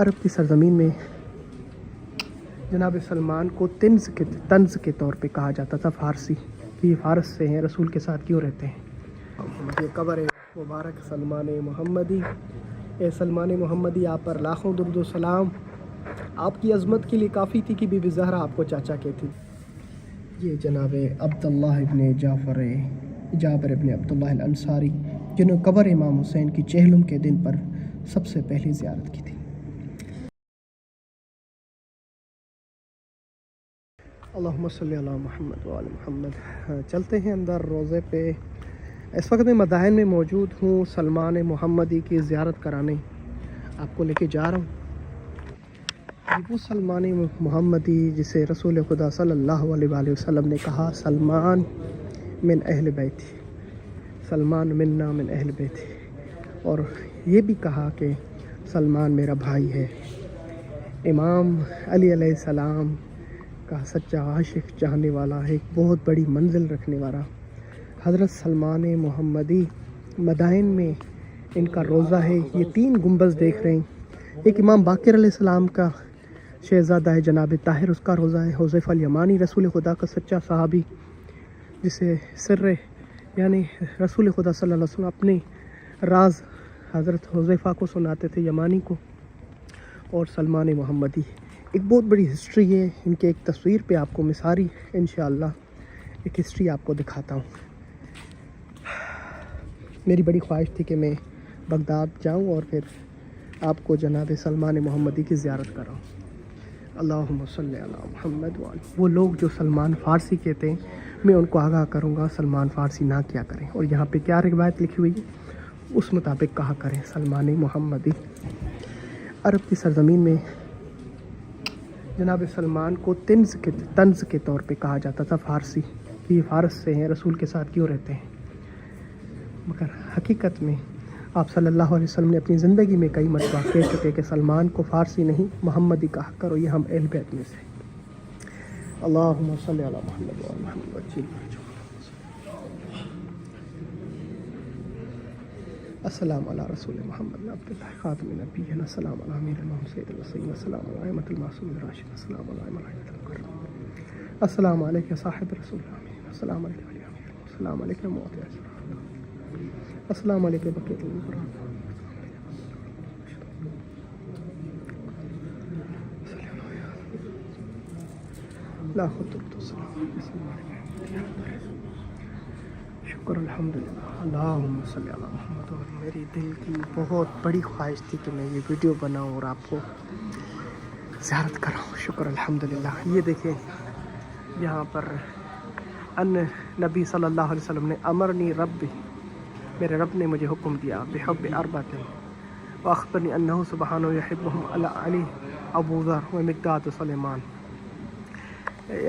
عرب کی سرزمین میں جناب سلمان کو طنز کے طور پہ کہا جاتا تھا فارسی کہ یہ فارس سے ہیں، رسول کے ساتھ کیوں رہتے ہیں۔ یہ قبر مبارک سلمان محمدی، اے سلمان محمدی آپ پر لاکھوں درود و سلام۔ آپ کی عظمت کے لیے کافی تھی کہ بی بی زہرا آپ کو چاچا کہتی۔ یہ جناب عبداللہ ابن جابر ابن عبداللہ الانصاری، جنہوں نے قبر امام حسین کی چہلم کے دن پر سب سے پہلی زیارت کی تھی۔ اللہم صلی علی محمد وعلی محمد۔ چلتے ہیں اندر روضے پہ۔ اس وقت میں مدائن میں موجود ہوں، سلمان محمدی کی زیارت کرانے آپ کو لے کے جا رہا ہوں۔ وہ سلمان محمدی جسے رسول خدا صلی اللہ علیہ وآلہ وسلم نے کہا سلمان من اہل بیتی، سلمان منا من اہل بیتی، اور یہ بھی کہا کہ سلمان میرا بھائی ہے۔ امام علی علیہ السلام کا سچا عاشق، چاہنے والا، ایک بہت بڑی منزل رکھنے والا حضرت سلمان محمدی، مدائن میں ان کا روضہ ہے۔ یہ 3 گنبد دیکھ رہے ہیں، ایک امام باقر علیہ السلام کا شہزادہ ہے جناب طاہر، اس کا روضہ ہے۔ حذیفہ الیمانی رسول خدا کا سچا صحابی، جسے سر یعنی رسول خدا صلی اللہ علیہ وسلم اپنے راز حضرت حذیفہ کو سناتے تھے، یمانی کو۔ اور سلمان محمدی ایک بہت بڑی ہسٹری ہے ان کے، ایک تصویر پہ آپ کو مثاری انشاءاللہ ایک ہسٹری آپ کو دکھاتا ہوں۔ میری بڑی خواہش تھی کہ میں بغداد جاؤں اور پھر آپ کو جناب سلمان محمدی کی زیارت کراؤں۔ اللہم صلی علی محمد وعلی۔ وہ لوگ جو سلمان فارسی کہتے ہیں، میں ان کو آگاہ کروں گا سلمان فارسی نہ کیا کریں، اور یہاں پہ کیا روایت لکھی ہوئی ہے اس مطابق کہا کریں سلمان محمدی۔ عرب کی سرزمین میں جناب سلمان کو طنز کے طور پہ کہا جاتا تھا فارسی کہ یہ فارس سے ہیں، رسول کے ساتھ کیوں رہتے ہیں، مگر حقیقت میں آپ صلی اللہ علیہ وسلم نے اپنی زندگی میں کئی مرتبہ کہہ چکے کہ سلمان کو فارسی نہیں محمدی کہا کرو، یہ ہم اہل بیت میں سے۔ اللہم صلی علی محمد وعلی محمد۔ السلام علی رسول محمد عبداللہ خاتم النبیین، السلام علی امیر المومنین سید الوصیین، السلام علی ائمۃ المعصومین الراشدین، السلام علی ملائکۃ المقربین، السلام علیکم صاحب رسول اللہ، السلام علیکم ولی امیر، السلام علیکم موت اسرار، السلام علیکم بقیۃ القرآن، لاکھوں درود و سلام۔ شکر الحمدللہ، اللہم صلی علی محمد۔ اور میری دل کی بہت بڑی خواہش تھی کہ میں یہ ویڈیو بناؤں اور آپ کو زیارت کراؤں۔ شکر الحمدللہ۔ یہ دیکھیں یہاں پر ان نبی صلی اللہ علیہ وسلم نے امرنی ربی، میرے رب نے مجھے حکم دیا بحب اربعۃ واخبرنی انہ سبحانہ یحبہم علی ابو ذر و مقداد و سلیمان۔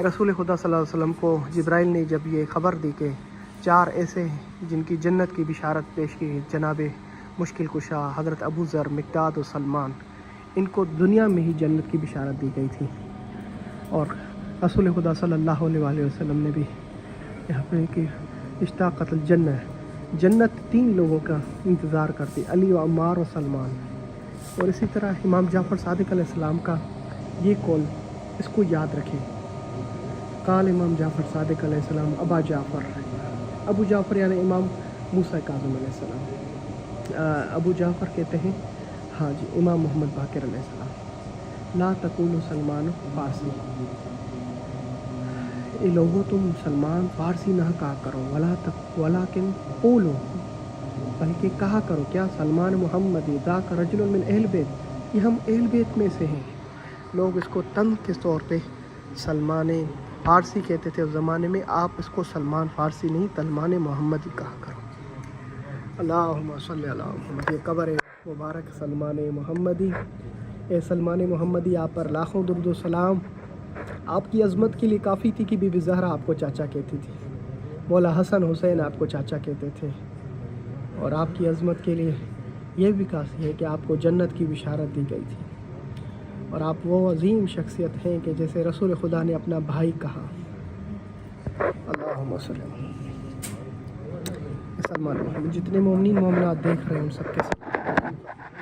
رسول خدا صلی اللہ علیہ وسلم کو جبرائیل نے جب یہ خبر دی کہ 4 ایسے ہیں جن کی جنت کی بشارت پیش کی، جناب مشکل کشا حضرت ابو ذر، مقداد و سلمان، ان کو دنیا میں ہی جنت کی بشارت دی گئی تھی۔ اور رسول خدا صلی اللہ علیہ وآلہ وسلم نے بھی یہاں پہ کہ اشتاقت الجنہ، جنت 3 لوگوں کا انتظار کرتی، علی و عمار و سلمان۔ اور اسی طرح امام جعفر صادق علیہ السلام کا یہ قول، اس کو یاد رکھیں، قال امام جعفر صادق علیہ السلام ابا جعفر، ابو جعفر یعنی امام موسیٰ کاظم علیہ السلام، ابو جعفر کہتے ہیں ہاں جی امام محمد باقر علیہ السلام، لا تقولوا سلمان فارسی، اے لوگوں تم سلمان فارسی نہ کہا کرو، ولیکن قولوا، بلکہ کہا کرو کیا، سلمان محمدی ذاک رجل من اہل بیت، یہ ہم اہل بیت میں سے ہیں۔ لوگ اس کو طنز کے طور پہ سلمان فارسی کہتے تھے اس زمانے میں، آپ اس کو سلمان فارسی نہیں سلمان محمدی کہا کرو۔ اللہم صلی علی محمد۔ یہ قبر مبارک سلمان محمدی، اے سلمان محمدی آپ پر لاکھوں درود و سلام۔ آپ کی عظمت کے لیے کافی تھی کہ بی بی زہرا آپ کو چاچا کہتی تھی، مولا حسن حسین آپ کو چاچا کہتے تھے، اور آپ کی عظمت کے لیے یہ بھی کافی ہے کہ آپ کو جنت کی بشارت دی گئی تھی، اور آپ وہ عظیم شخصیت ہیں کہ جیسے رسول خدا نے اپنا بھائی کہا۔ اللہم صلی علی سلمان محمد۔ جتنے مومنین مومنات دیکھ رہے ہیں ان سب کے ساتھ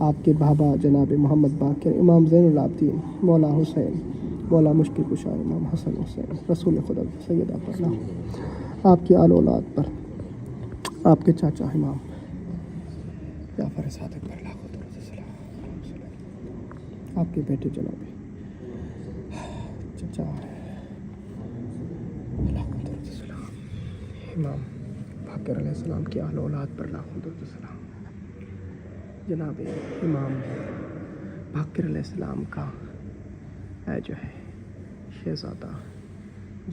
آپ کے بابا جناب محمد باقر امام زین العابدین مولا حسین مولا مشکل کشا امام حسن حسین رسول خدا سیدہ پر آپ کی آل اولاد پر آپ کے چاچا امام جعفر صادق پر لاکھوں درود و سلام، آپ کے بیٹے جناب چچا لاکھوں درود و سلام، امام باقر علیہ السلام کی آل اولاد پر لاکھوں درود و سلام، جناب امام باقر علیہ السلام کا جو ہے شہزادہ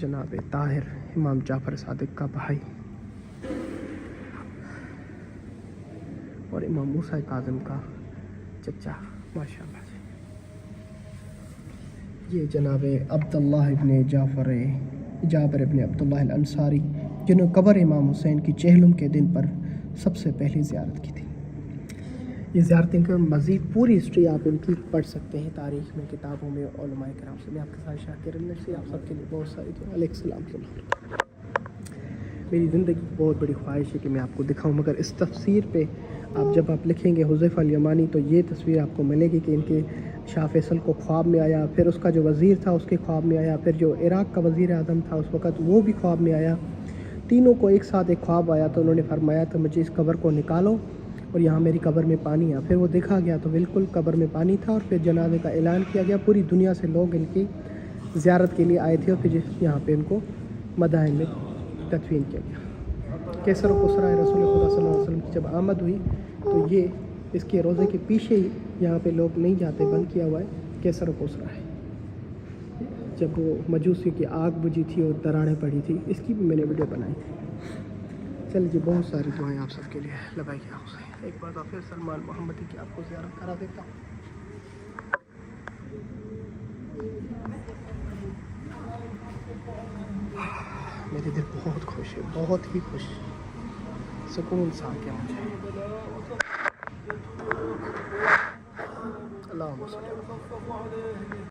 جناب طاہر امام جعفر صادق کا بھائی اور امام موسیٰ کاظم کا چچا ماشاءاللہ جی، یہ جناب عبداللہ ابن جابر ابن عبداللہ الانصاری جنہوں قبر امام حسین کی چہلم کے دن پر سب سے پہلی زیارت کی تھی۔ یہ زیارتیں کا مزید پوری ہسٹری آپ ان کی پڑھ سکتے ہیں تاریخ میں، کتابوں میں، علماء کرام سے۔ میں آپ کے ساتھ شاکر نرسی، آپ سب کے لیے بہت ساری دعا۔ علیہ السلام کی میری زندگی کی بہت بڑی خواہش ہے کہ میں آپ کو دکھاؤں، مگر اس تفسیر پہ جب آپ لکھیں گے حذیفہ الیمانی تو یہ تصویر آپ کو ملے گی کہ ان کے شاہ فیصل کو خواب میں آیا، پھر اس کا جو وزیر تھا اس کے خواب میں آیا، پھر جو عراق کا وزیر اعظم تھا اس وقت وہ بھی خواب میں آیا، تینوں کو ایک ساتھ ایک خواب آیا تو انہوں نے فرمایا تو مجھے اس قبر کو نکالو اور یہاں میری قبر میں پانی آ۔ پھر وہ دیکھا گیا تو بالکل قبر میں پانی تھا، اور پھر جنازے کا اعلان کیا گیا، پوری دنیا سے لوگ ان کی زیارت کے لیے آئے تھے، اور پھر یہاں پہ ان کو مدائن میں تدفین کیا گیا۔ کیسر و کسرا رسول خدا صلی اللہ علیہ وسلم کی جب آمد ہوئی تو یہ اس کے روزے کے پیچھے ہی یہاں پہ لوگ نہیں جاتے، بند کیا ہوا ہے، کیسر و کسرا ہے۔ جب وہ مجوسی کی آگ بجھی تھی اور دراڑیں پڑی تھی، اس کی بھی میں نے ویڈیو بنائی تھی۔ چلیے جی، بہت ساری دعائیں آپ سب کے لیے لبیک یا حسین۔ ایک بار پھر سلمان محمدی کی آپ کو زیارت کرا دیتا ہوں۔ میرے دل بہت خوش ہے، بہت ہی خوش، سکون سا آ گیا مجھے۔ اللہم صلی اللہ علیہ وسلم۔